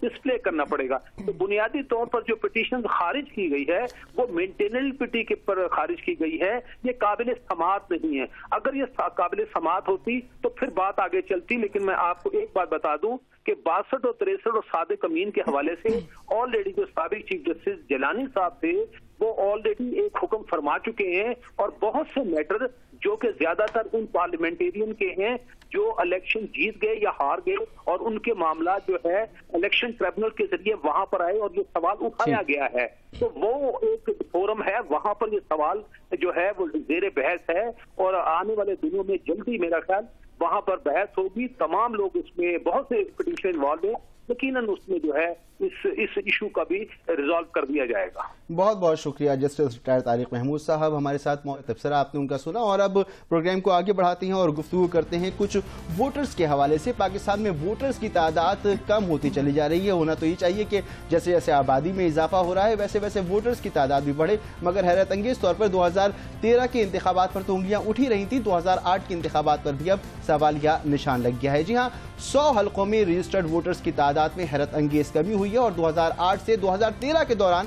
Display کرنا پڑے گا. تو بنیادی طور پر جو پٹیشن خارج کی گئی ہے وہ مینٹینل پٹی کے پر خارج کی گئی ہے, یہ قابل سماعت نہیں ہے. اگر یہ قابل سماعت ہوتی تو پھر بات آگے چلتی, لیکن میں آپ کو ایک بات بتا دوں کہ 62 اور 63 اور صادق امین کے حوالے سے آلریڈی جو سابق چیف جسٹس جیلانی صاحب تھے وہ آلریڈی ایک حکم فرما چکے ہیں, اور بہت سے میٹر جو کہ زیادہ تر ان پارلیمنٹیرین کے ہیں جو الیکشن جیت گئے یا ہار گئے, اور ان کے معاملات جو ہے الیکشن ٹریبونل کے ذریعے وہاں پر آئے اور یہ سوال اٹھایا گیا ہے. تو وہ ایک فورم ہے, وہاں پر یہ سوال جو ہے وہ زیر بحث ہے, اور آنے والے دنوں میں جلدی میرا خیال وہاں پر بحث ہوگی. تمام لوگ اس میں, بہت سے پٹیشن انوالو ہیں, یقیناً اس میں جو ہے اس ایشو کا بھی ریزالو کر دیا جائے گا. بہت بہت شکریہ جسٹس ریٹائرڈ طارق محمود صاحب ہمارے ساتھ. تبصرہ آپ نے ان کا سنا, اور اب پروگرام کو آگے بڑھاتے ہیں اور گفتگو کرتے ہیں کچھ ووٹرز کے حوالے سے. پاکستان میں ووٹرز کی تعداد کم ہوتی چلی جا رہی ہے. ہونا تو یہ چاہیے کہ جیسے جیسے آبادی میں اضافہ ہو رہا ہے ویسے ویسے ووٹرز کی تعداد بھی بڑھے, مگر حیرت انگیز طور پر 2013 کے انتخابات پر تو انگلیاں اٹھی رہی تھیں, 2008 کے انتخابات پر بھی اب سوالیہ نشان لگ گیا ہے. جی ہاں, 100 حلقوں میں رجسٹرڈ ووٹرز کی تعداد میں حیرت انگیز کمی ہوئی ہے, اور 2008 سے 2013 کے دوران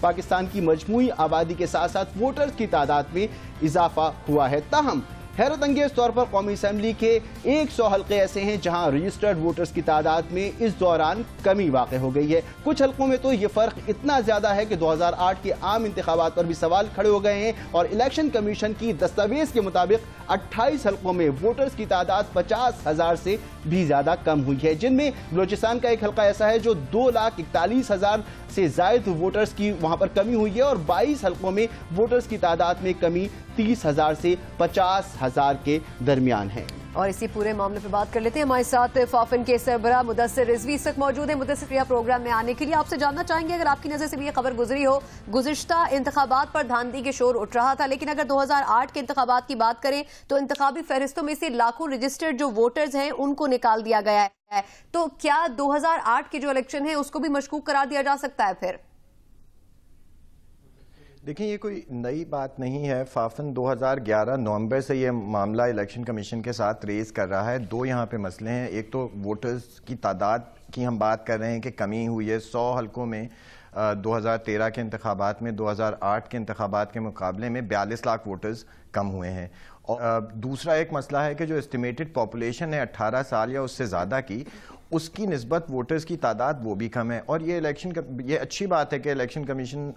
پاکستان کی مجموعی آبادی کے ساتھ ساتھ ووٹرز کی تعداد میں اضافہ ہوا ہے. تاہم حیرت انگیز طور پر قومی اسمبلی کے 100 حلقے ایسے ہیں جہاں رجسٹرڈ ووٹرز کی تعداد میں اس دوران کمی واقع ہو گئی ہے. کچھ حلقوں میں تو یہ فرق اتنا زیادہ ہے کہ 2008 کے عام انتخابات پر بھی سوال کھڑے ہو گئے ہیں, اور الیکشن کمیشن کی دستاویز کے مطابق 28 حلقوں میں ووٹرز کی تعداد 50,000 سے بھی زیادہ کم ہوئی ہے, جن میں بلوچستان کا ایک حلقہ ایسا ہے جو 2,41,000 سے زائد ووٹرز کی وہاں پر کمی ہوئی ہے, اور 22 حلقوں میں ووٹرز کی تعداد میں کمی 30,000 سے 50,000 کے درمیان ہے. اور اسی پورے معاملے پہ بات کر لیتے ہیں. ہمارے ساتھ فافن کے سربراہ مدثر رضوی اس وقت موجود ہیں. مدثر, پروگرام میں آنے کے لیے آپ سے جاننا چاہیں گے, اگر آپ کی نظر سے بھی یہ خبر گزری ہو, گزشتہ انتخابات پر دھاندلی کے شور اٹھ رہا تھا, لیکن اگر 2008 کے انتخابات کی بات کریں تو انتخابی فہرستوں میں سے لاکھوں رجسٹرڈ جو ووٹرز ہیں ان کو نکال دیا گیا ہے, تو کیا 2008 کے جو الیکشن ہے اس کو بھی مشکوک قرار دیا جا سکتا ہے پھر؟ دیکھیں, یہ کوئی نئی بات نہیں ہے. فافن 2011 نومبر سے یہ معاملہ الیکشن کمیشن کے ساتھ ریز کر رہا ہے. دو یہاں پہ مسئلے ہیں. ایک تو ووٹرز کی تعداد کی ہم بات کر رہے ہیں کہ کمی ہوئی ہے 100 حلقوں میں 2013 کے انتخابات میں 2008 کے انتخابات کے مقابلے میں 42 لاکھ ووٹرز کم ہوئے ہیں. اور دوسرا ایک مسئلہ ہے کہ جو اسٹیمیٹڈ پاپولیشن ہے 18 سال یا اس سے زیادہ کی, اس کی نسبت ووٹرز کی تعداد وہ بھی کم ہے. اور یہ اچھی بات ہے کہ الیکشن کمیشن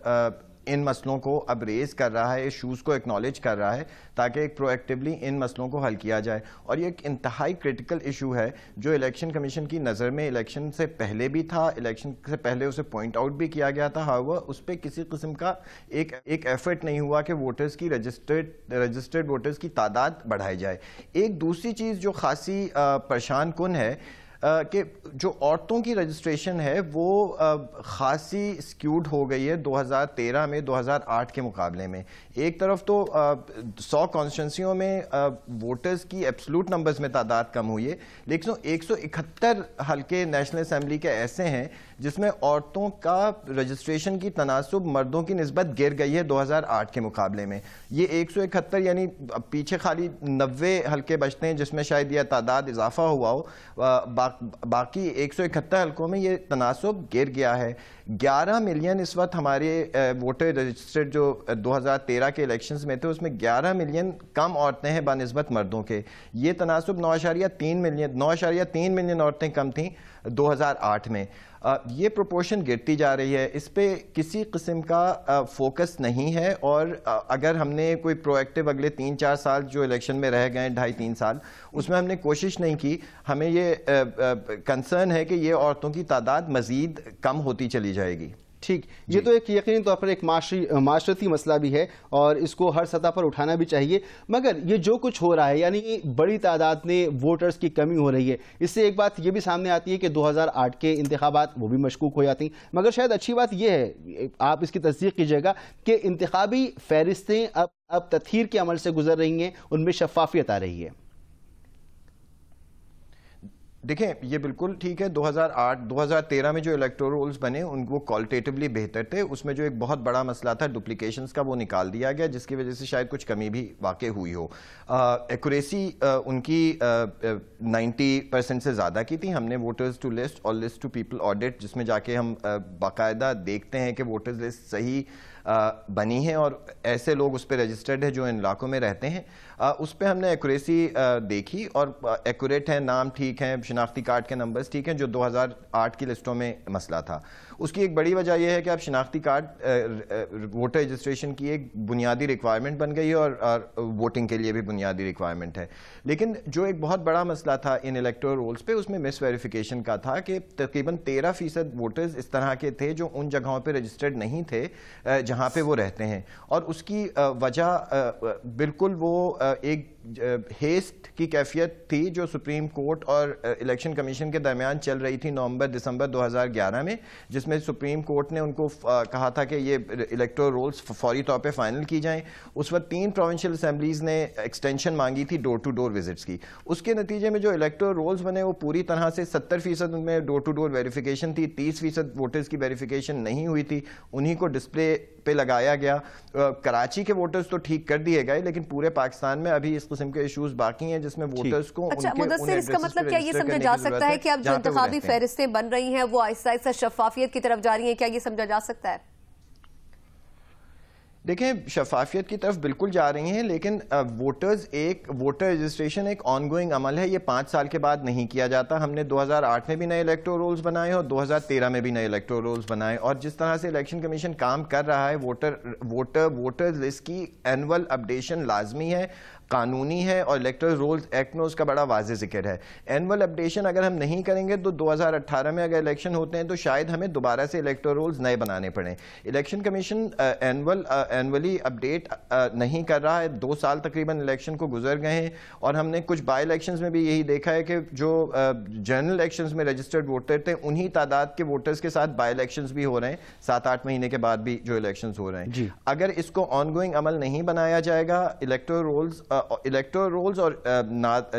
ان مسئلوں کو اب ریز کر رہا ہے, ایشوز کو ایکنالج کر رہا ہے تاکہ ایک پرویکٹیولی ان مسئلوں کو حل کیا جائے. اور یہ ایک انتہائی کریٹیکل ایشو ہے جو الیکشن کمیشن کی نظر میں الیکشن سے پہلے بھی تھا, الیکشن سے پہلے اسے پوائنٹ آؤٹ بھی کیا گیا تھا. ہاؤور اس پہ کسی قسم کا ایک ایفرٹ نہیں ہوا کہ ووٹرز کی رجسٹرڈ ووٹرز کی تعداد بڑھائی جائے. ایک دوسری چیز جو خاصی پریشان کن ہے کہ جو عورتوں کی رجسٹریشن ہے وہ خاصی سکیوڈ ہو گئی ہے 2013 میں 2008 کے مقابلے میں. ایک طرف تو 100 کانسٹیٹوئنسیوں میں ووٹرز کی ایبسلوٹ نمبرز میں تعداد کم ہوئی ہے, لیکن 171 حلقے نیشنل اسمبلی کے ایسے ہیں جس میں عورتوں کا رجسٹریشن کی تناسب مردوں کی نسبت گر گئی ہے 2008 کے مقابلے میں. یہ 171 یعنی پیچھے خالی 90 حلقے بچتے ہیں جس میں شاید یہ تعداد اضافہ ہوا ہو, باقی 171 حلقوں میں یہ تناسب گر گیا ہے. 11 ملین اس وقت ہمارے ووٹر رجسٹرڈ جو 2013 کے الیکشنز میں تھے اس میں 11 ملین کم عورتیں ہیں بنسبت مردوں کے. یہ تناسب 9.3 ملین عورتیں کم تھیں 2008 میں. یہ پروپورشن گرتی جا رہی ہے, اس پہ کسی قسم کا فوکس نہیں ہے. اور اگر ہم نے کوئی پرویکٹیو اگلے 3-4 سال جو الیکشن میں رہ گئے 2.5-3 سال اس میں ہم نے کوشش نہیں کی, ہمیں یہ کنسرن ہے کہ یہ عورتوں کی تعداد مزید کم ہوتی چلی جائے گی. ٹھیک, یہ تو ایک یقینی طور پر ایک معاشرتی مسئلہ بھی ہے اور اس کو ہر سطح پر اٹھانا بھی چاہیے. مگر یہ جو کچھ ہو رہا ہے یعنی بڑی تعداد میں ووٹرز کی کمی ہو رہی ہے, اس سے ایک بات یہ بھی سامنے آتی ہے کہ 2008 کے انتخابات وہ بھی مشکوک ہو جاتی ہیں. مگر شاید اچھی بات یہ ہے, آپ اس کی تصدیق کیجیے گا, کہ انتخابی فہرستیں اب تطہیر کے عمل سے گزر رہی ہیں, ان میں شفافیت آ رہی ہے. دیکھیں یہ بالکل ٹھیک ہے، 2013 میں جو الیکٹورل رولز بنے ان وہ کوالٹیٹیولی بہتر تھے، اس میں جو ایک بہت بڑا مسئلہ تھا ڈپلیکیشنز کا وہ نکال دیا گیا، جس کی وجہ سے شاید کچھ کمی بھی واقع ہوئی ہو۔ ایکوریسی ان کی 90% سے زیادہ کی تھی۔ ہم نے ووٹرز ٹو لسٹ اور لسٹ ٹو پیپل آڈٹ، جس میں جا کے ہم باقاعدہ دیکھتے ہیں کہ ووٹرز لسٹ صحیح بنی ہے اور ایسے لوگ اس پہ رجسٹرڈ ہیں جو ان علاقوں میں رہتے ہیں، اس پہ ہم نے ایکوریسی دیکھی اور ایکوریٹ ہیں، نام ٹھیک ہیں، شناختی کارڈ کے نمبرز ٹھیک ہیں، جو 2008 کی لسٹوں میں مسئلہ تھا۔ اس کی ایک بڑی وجہ یہ ہے کہ اب شناختی کارڈ ووٹر رجسٹریشن کی ایک بنیادی ریکوائرمنٹ بن گئی ہے اور ووٹنگ کے لیے بھی بنیادی ریکوائرمنٹ ہے۔ لیکن جو ایک بہت بڑا مسئلہ تھا ان الیکٹورل رولز پہ، اس میں مس ویریفیکیشن کا تھا کہ تقریباً 13% ووٹرز اس طرح کے تھے جو ان جگہوں پہ رجسٹرڈ نہیں تھے جہاں پہ وہ رہتے ہیں، اور اس کی وجہ بالکل وہ ایک ہیسٹ کی کیفیت تھی جو سپریم کورٹ اور الیکشن کمیشن کے درمیان چل رہی تھی نومبر دسمبر 2011 میں، جس میں سپریم کورٹ نے ان کو کہا تھا کہ یہ الیکٹورل رولز فوری طور پہ فائنل کی جائیں۔ اس وقت 3 پروونشل اسمبلیز نے ایکسٹینشن مانگی تھی ڈور ٹو ڈور وزٹس کی۔ اس کے نتیجے میں جو الیکٹورل رولز بنے وہ پوری طرح سے 70% ان میں ڈور ٹو ڈور ویریفیکیشن تھی، 30% ووٹرز کی ویریفیکیشن نہیں ہوئی تھی، انہی کو ڈسپلے پہ لگایا گیا۔ کراچی کے ووٹرز تو ٹھیک کر دیے گئے، لیکن پورے پاکستان میں ابھی اس قسم کے ایشوز باقی ہیں جس میں ووٹرز کو اچھا مدثر، اس کا مطلب کیا یہ سمجھا جا سکتا ہے کہ اب جو انتخابی فہرستیں بن رہی ہیں وہ آہستہ آہستہ شفافیت کی طرف جا رہی ہیں؟ کیا یہ سمجھا جا سکتا ہے؟ دیکھیں شفافیت کی طرف بالکل جا رہی ہیں، لیکن ووٹر رجسٹریشن ایک آن گوئنگ عمل ہے، یہ 5 سال کے بعد نہیں کیا جاتا۔ ہم نے 2008 میں بھی نئے الیکٹورل رولز بنائے اور 2013 میں بھی نئے الیکٹورل رولز بنائے، اور جس طرح سے الیکشن کمیشن کام کر رہا ہے، ووٹر لسٹ کی اینول اپڈیشن لازمی ہے، قانونی ہے، اور الیکٹورل رولز ایکٹ میں اس کا بڑا واضح ذکر ہے۔ اینول اپڈیشن اگر ہم نہیں کریں گے تو 2018 میں اگر الیکشن ہوتے ہیں تو شاید ہمیں دوبارہ سے الیکٹورل رولز نئے بنانے پڑیں۔ الیکشن کمیشن اینولی اپڈیٹ نہیں کر رہا ہے، 2 سال تقریباً الیکشن کو گزر گئے ہیں، اور ہم نے کچھ بائی الیکشنز میں بھی یہی دیکھا ہے کہ جو جنرل الیکشنز میں رجسٹرڈ ووٹر تھے انہی تعداد کے ووٹرز کے ساتھ بائی الیکشنز بھی ہو رہے ہیں 7-8 مہینے کے بعد بھی جو الیکشنز ہو رہے ہیں۔ اگر اس کو آن گوئنگ عمل نہیں بنایا جائے گا، الیکٹورل رولز اور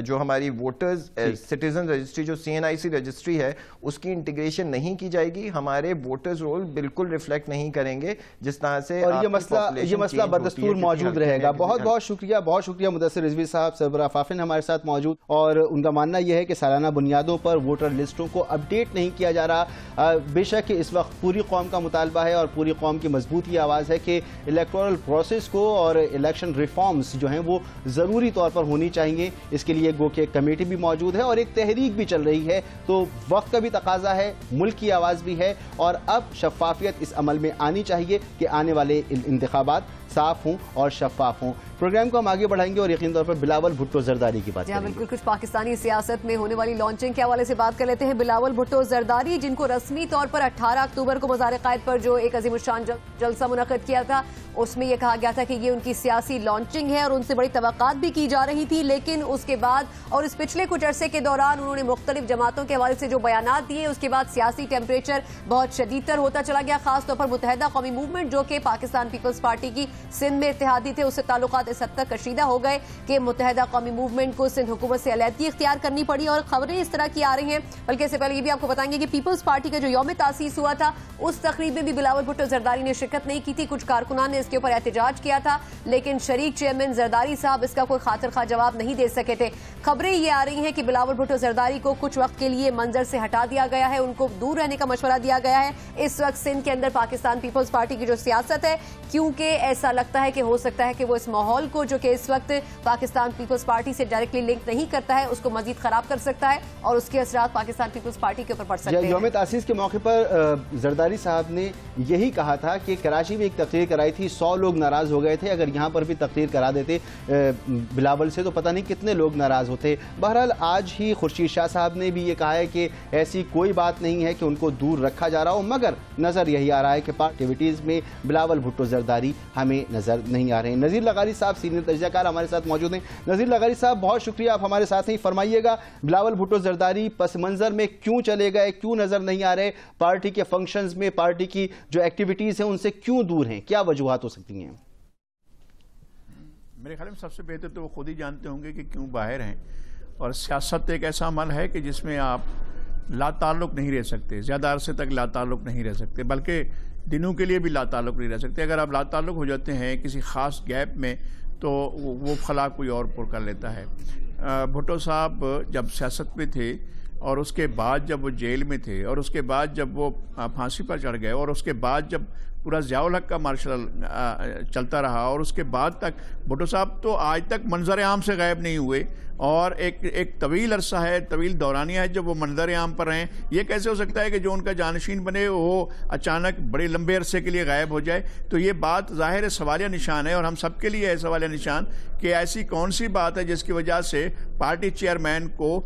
جو ہماری ووٹرز سٹیزن رجسٹری جو CNIC رجسٹری ہے اس کی انٹیگریشن نہیں کی جائے گی، ہمارے ووٹرز رول بالکل ریفلیکٹ نہیں کریں گے جس طرح سے، اور یہ مسئلہ بدستور موجود رہے گا۔ بہت شکریہ مدثر رضوی صاحب، سربراہ فافن ہمارے ساتھ موجود، اور ان کا ماننا یہ ہے کہ سالانہ بنیادوں پر ووٹر لسٹوں کو اپڈیٹ نہیں کیا جا رہا۔ بے شک اس وقت پوری قوم کا مطالبہ ہے اور پوری قوم کی مضبوط یہ آواز ہے کہ الیکٹورل پروسیس کو اور الیکشن ریفارمز جو ہیں وہ ضروری طور پر ہونی چاہیے۔ اس کے لیے گو کہ ایک کمیٹی بھی موجود ہے اور ایک تحریک بھی چل رہی ہے، تو وقت کا بھی تقاضا ہے، ملک کی آواز بھی ہے، اور اب شفافیت اس عمل میں آنی چاہیے کہ آنے والے انتخابات صاف ہوں اور شفاف ہوں۔ پروگرام کو ہم آگے بڑھائیں گے اور یقین طور پر بلاول بھٹو زرداری کی بات کریں گے۔ بالکل، کچھ پاکستانی سیاست میں ہونے والی لانچنگ کے حوالے سے بات کر لیتے ہیں۔ بلاول بھٹو زرداری جن کو رسمی طور پر 18 اکتوبر کو مزار قائد پر جو ایک عظیم الشان جلسہ منعقد کیا تھا اس میں یہ کہا گیا تھا کہ یہ ان کی سیاسی لانچنگ ہے اور ان سے بڑی توقعات بھی کی جا رہی تھی، لیکن اس کے بعد اور اس پچھلے کچھ عرصے کے دوران انہوں نے مختلف جماعتوں کے حوالے سے جو بیانات دیے، اس کے بعد سیاسی ٹیمپریچر بہت شدید تر ہوتا چلا گیا، خاص طور پر متحدہ قومی موومنٹ جو کہ پاکستان پیپلز پارٹی کی سندھ میں اتحادی تھے، اس سے تعلقات اس حد تک کشیدہ ہو گئے کہ متحدہ قومی موومنٹ کو سندھ حکومت سے علیحدگی اختیار کرنی پڑی، اور خبریں اس طرح کی آ رہی ہیں۔ بلکہ اس سے پہلے یہ بھی آپ کو بتائیں گے کہ پیپلز پارٹی کا جو یوم تاسیس ہوا تھا اس تقریب میں بھی بلاول بھٹو زرداری نے شرکت نہیں کی تھی، کچھ کارکنان نے اس کے اوپر احتجاج کیا تھا، لیکن شریک چیئرمین زرداری صاحب اس کا کوئی خاطر خواہ جواب نہیں دے سکے تھے۔ خبریں یہ آ رہی ہیں کہ بلاول بھٹو زرداری کو کچھ وقت کے لیے منظر سے ہٹا دیا گیا ہے، ان کو دور رہنے کا مشورہ دیا گیا ہے اس وقت سندھ کے اندر پاکستان پیپلز پارٹی کی جو سیاست ہے، کیونکہ ایسا لگتا ہے کہ ہو سکتا ہے کہ وہ اس ماحول کو جو کہ اس وقت پاکستان پیپلز پارٹی سے ڈائریکٹلی لنک نہیں کرتا ہے اس کو مزید خراب کر سکتا ہے اور اس کے اثرات پاکستان پیپلز پارٹی کے اوپر پڑ سکتے ہیں۔ یوم تاسیس کے موقع پر زرداری صاحب نے یہی کہا تھا کہ کراچی میں ایک تقریر کرائی تھی، 100 لوگ ناراض ہو گئے تھے، اگر یہاں پر بھی تقریر کرا دیتے بلاول سے تو پتہ نہیں کتنے لوگ ناراض ہوتے۔ بہرحال آج ہی خورشید شاہ صاحب نے بھی یہ کہا ہے کہ ایسی کوئی بات نہیں ہے کہ ان کو دور رکھا جا رہا ہو، مگر نظر یہی آ رہا ہے کہ ایکٹیویٹیز میں بلاول بھٹو زرداری ہمیں نظر نہیں آ رہے ہیں۔ نذیر لغاری صاحب سینئر تجزیہ کار ہمارے ساتھ موجود ہیں۔ نذیر لغاری صاحب بہت شکریہ، آپ ہمارے ساتھ ہیں، فرمائیے گا بلاول بھٹو زرداری پس منظر میں کیوں چلے گئے، کیوں نظر نہیں آ رہے، پارٹی کے فنکشنز میں پارٹی کی جو ایکٹیویٹیز ہیں ان سے کیوں دور ہیں، کیا وجوہات ہو سکتی ہیں؟ میرے خیال میں سب سے بہتر تو وہ خود ہی جانتے ہوں گے کہ کیوں باہر ہیں، اور سیاست ایک ایسا عمل ہے کہ جس میں آپ لا تعلق نہیں رہ سکتے، زیادہ عرصے تک لا تعلق نہیں رہ سکتے، بلکہ دنوں کے لیے بھی لا تعلق نہیں رہ سکتے۔ اگر آپ لا تعلق ہو جاتے ہیں کسی خاص گیپ میں تو وہ خلا کوئی اور پر کر لیتا ہے۔ بھٹو صاحب جب سیاست میں تھے اور اس کے بعد جب وہ جیل میں تھے اور اس کے بعد جب وہ پھانسی پر چڑھ گئے اور اس کے بعد جب پورا ضیاء الحق کا مارشل چلتا رہا اور اس کے بعد تک بھٹو صاحب تو آج تک منظر عام سے غائب نہیں ہوئے، اور ایک طویل عرصہ ہے، طویل دورانیہ ہے جب وہ منظر عام پر ہیں۔ یہ کیسے ہو سکتا ہے کہ جو ان کا جانشین بنے وہ اچانک بڑے لمبے عرصے کے لیے غائب ہو جائے؟ تو یہ بات ظاہر ہے سوالیہ نشان ہے، اور ہم سب کے لیے ہے سوالیہ نشان کہ ایسی کون سی بات ہے جس کی وجہ سے پارٹی چیئرمین کو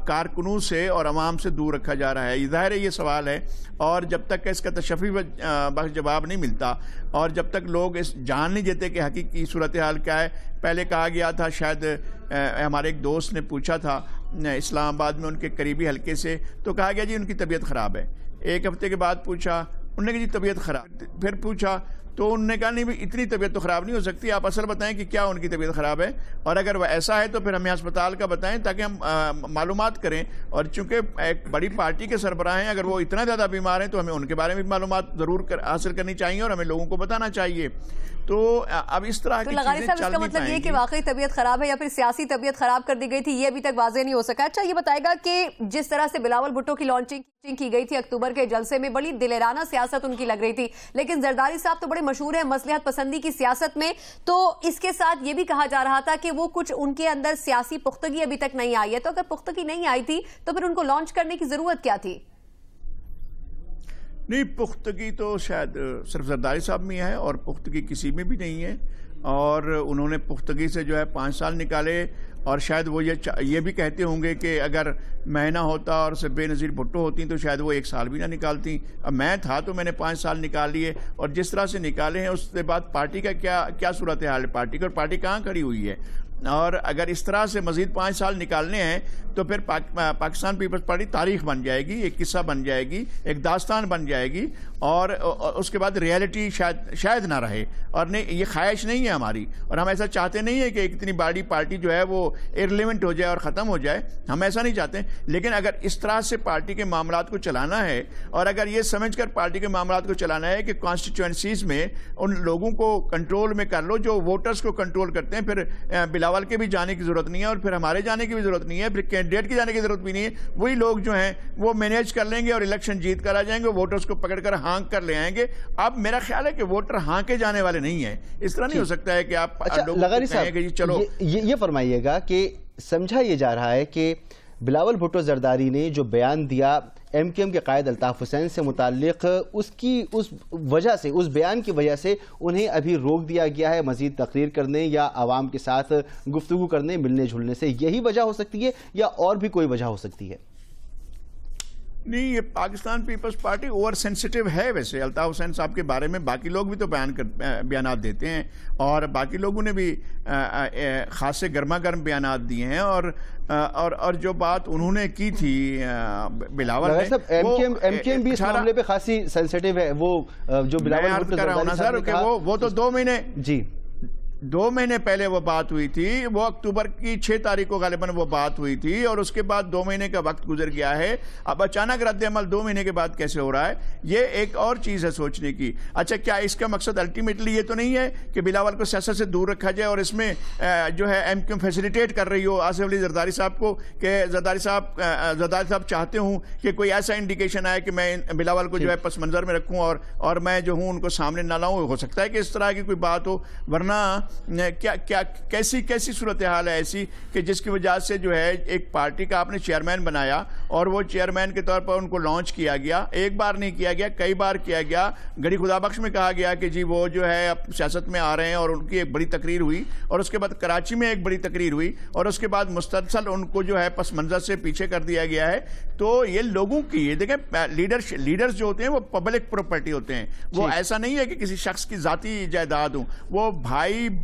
کارکنوں سے اور عوام سے دور رکھا جا رہا ہے۔ ظاہر ہے یہ سوال ہے، اور جب تک کہ اس کا تشفی بخش جواب نہیں ملتا اور جب تک لوگ اس جان نہیں دیتے کہ حقیقی صورتحال کیا ہے۔ پہلے کہا گیا تھا، شاید ہمارے ایک دوست نے پوچھا تھا اسلام آباد میں ان کے قریبی حلقے سے، تو کہا گیا جی ان کی طبیعت خراب ہے۔ ایک ہفتے کے بعد پوچھا، انہوں نے کہا جی طبیعت خراب، پھر پوچھا تو انہوں نے کہا نہیں بھائی اتنی طبیعت تو خراب نہیں ہو سکتی، آپ اصل بتائیں کہ کیا ان کی طبیعت خراب ہے، اور اگر وہ ایسا ہے تو پھر ہمیں ہسپتال کا بتائیں تاکہ ہم معلومات کریں۔ اور چونکہ ایک بڑی پارٹی کے سربراہ ہیں، اگر وہ اتنا زیادہ بیمار ہیں تو ہمیں ان کے بارے میں معلومات ضرور حاصل کرنی چاہیے اور ہمیں لوگوں کو بتانا چاہیے۔ تو اب اس طرح کی لغاری صاحب، اس کا مطلب یہ کہ واقعی طبیعت خراب ہے یا پھر سیاسی طبیعت خراب کر دی گئی تھی، یہ ابھی تک واضح نہیں ہو سکا۔ اچھا یہ بتائے گا کہ جس طرح سے بلاول بھٹو کی لانچنگ کی گئی تھی اکتوبر کے جلسے میں، بڑی دلیرانہ سیاست ان کی لگ رہی تھی، لیکن زرداری صاحب تو بڑے مشہور ہیں مصلحت پسندی کی سیاست میں، تو اس کے ساتھ یہ بھی کہا جا رہا تھا کہ وہ کچھ ان کے اندر سیاسی پختگی ابھی تک نہیں آئی ہے۔ تو اگر پختگی نہیں آئی تھی تو پھر ان کو لانچ کرنے کی ضرورت کیا تھی؟ نہیں، پختگی تو شاید صرف زرداری صاحب میں ہے اور پختگی کسی میں بھی نہیں ہے، اور انہوں نے پختگی سے جو ہے 5 سال نکالے، اور شاید وہ یہ بھی کہتے ہوں گے کہ اگر میں نہ ہوتا اور سے بے نظیر بھٹو ہوتی تو شاید وہ 1 سال بھی نہ نکالتی۔ اب میں تھا تو میں نے 5 سال نکال لیے، اور جس طرح سے نکالے ہیں اس کے بعد پارٹی کا کیا صورتحال ہے پارٹی کا، اور پارٹی کہاں کھڑی ہوئی ہے۔ اور اگر اس طرح سے مزید 5 سال نکالنے ہیں تو پھر پاکستان پیپلز پارٹی تاریخ بن جائے گی، ایک قصہ بن جائے گی، ایک داستان بن جائے گی، اور اس کے بعد ریئلٹی شاید نہ رہے۔ اور نہیں، یہ خواہش نہیں ہے ہماری، اور ہم ایسا چاہتے نہیں ہے کہ ایک اتنی بڑی پارٹی جو ہے وہ ارریلیونٹ ہو جائے اور ختم ہو جائے، ہم ایسا نہیں چاہتے۔ لیکن اگر اس طرح سے پارٹی کے معاملات کو چلانا ہے، اور اگر یہ سمجھ کر پارٹی کے معاملات کو چلانا ہے کہ کانسٹیچوئنسیز میں ان لوگوں کو کنٹرول میں کر لو جو ووٹرز کو کنٹرول کرتے ہیں، پھر بلاول کے بھی جانے کی ضرورت نہیں ہے اور پھر ہمارے جانے کی بھی ضرورت نہیں ہے، پھر کینڈیڈیٹ کی جانے کی ضرورت بھی نہیں ہے، وہی لوگ جو ہیں وہ مینیج کر لیں گے اور الیکشن جیت کر آ جائیں گے، ووٹرز کو پکڑ کر ہانک کر لے آئیں گے۔ اب میرا خیال ہے کہ ووٹر ہانکے جانے والے نہیں ہیں، اس طرح نہیں ہو سکتا ہے کہ آپ لوگوں کو کہیں کہ چلو۔ یہ فرمائیے گا کہ سمجھا یہ جا رہا ہے کہ بلاول بھٹو زرداری نے جو بیان دیا ایم کیو ایم کے قائد الطاف حسین سے متعلق، اس بیان کی وجہ سے انہیں ابھی روک دیا گیا ہے مزید تقریر کرنے یا عوام کے ساتھ گفتگو کرنے، ملنے جھلنے سے، یہی وجہ ہو سکتی ہے یا اور بھی کوئی وجہ ہو سکتی ہے؟ نہیں، یہ Pakistan peoples party over sensitive ہے ویسے الطاف حسین صاحب کے بارے میں، باقی لوگ بھی تو بیانات دیتے ہیں، اور باقی لوگوں نے بھی خاصے گرما گرم بیانات دیے ہیں، اور جو بات انہوں نے کی تھی بلاول نے، ایم کیو ایم بھی اس معاملے پہ خاصی سینسٹیو ہے، وہ جو بلاول بھٹو زرداری صاحب نے کہا، وہ تو 2 مہینے پہلے وہ بات ہوئی تھی، وہ اکتوبر کی 6 تاریخ کو غالباً وہ بات ہوئی تھی، اور اس کے بعد 2 مہینے کا وقت گزر گیا ہے۔ اب اچانک رد عمل 2 مہینے کے بعد کیسے ہو رہا ہے؟ یہ ایک اور چیز ہے سوچنے کی۔ اچھا، کیا اس کا مقصد الٹیمیٹلی یہ تو نہیں ہے کہ بلاول کو سیاست سے دور رکھا جائے اور اس میں جو ہے ایم کیو فیسیلیٹیٹ کر رہی ہو آصف علی زرداری صاحب کو، کہ زرداری صاحب چاہتے ہوں کہ کوئی ایسا انڈیکیشن آئے کہ میں بلاول کو جو ہے پس منظر میں رکھوں اور میں جو ہوں ان کو سامنے نہ لاؤں؟ ہو سکتا ہے کہ اس طرح کی کوئی بات ہو، ورنہ کیسی صورتحال ہے ایسی کہ جس کی وجہ سے جو ہے ایک پارٹی کا آپ نے چیئرمین بنایا اور وہ چیئرمین کے طور پر ان کو لانچ کیا گیا، ایک بار نہیں کیا گیا، کئی بار کیا گیا۔ گڑھی خدا بخش میں کہا گیا کہ جی وہ جو ہے اب سیاست میں آ رہے ہیں، اور ان کی ایک بڑی تقریر ہوئی، اور اس کے بعد کراچی میں ایک بڑی تقریر ہوئی، اور اس کے بعد مسلسل ان کو جو ہے پس منظر سے پیچھے کر دیا گیا ہے۔ تو یہ لوگوں کی، دیکھیں لیڈرز جو ہوتے ہیں وہ پبلک پراپرٹی ہوتے ہیں، وہ ایسا نہیں ہے کہ کسی شخص کی ذاتی جائیداد ہوں، وہ بھائی